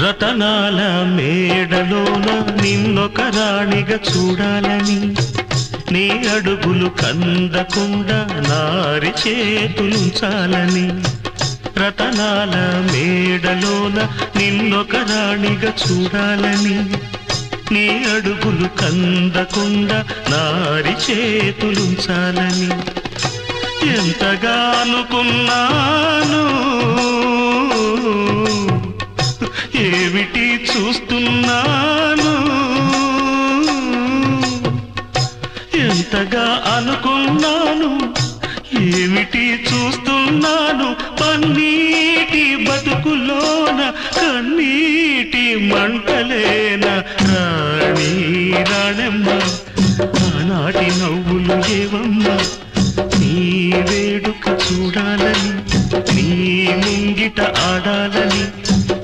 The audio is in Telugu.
రతనాల మేడలోన నిన్నొక రాణిగా చూడాలని, నీ అడుగులు కందకుండా నారి చేతులుంచాలని. రతనాల మేడలోన నిన్నొక రాణిగా చూడాలని, నీ అడుగులు కందకుండా నారి చేతులుంచాలని ఎంతగా అనుకున్నాను. ఏమిటి చూస్తున్నాను, ఎంతగా అనుకున్నాను, ఏమిటి చూస్తున్నాను. పన్నీటి బతుకులోన కన్నీటి మంటలేన రాణి రాణమ్మ, ఆనాటి నవ్వులు ఏవమ్మ. నీ వేడుక చూడాలని, నీ ముంగిట ఆడాలని,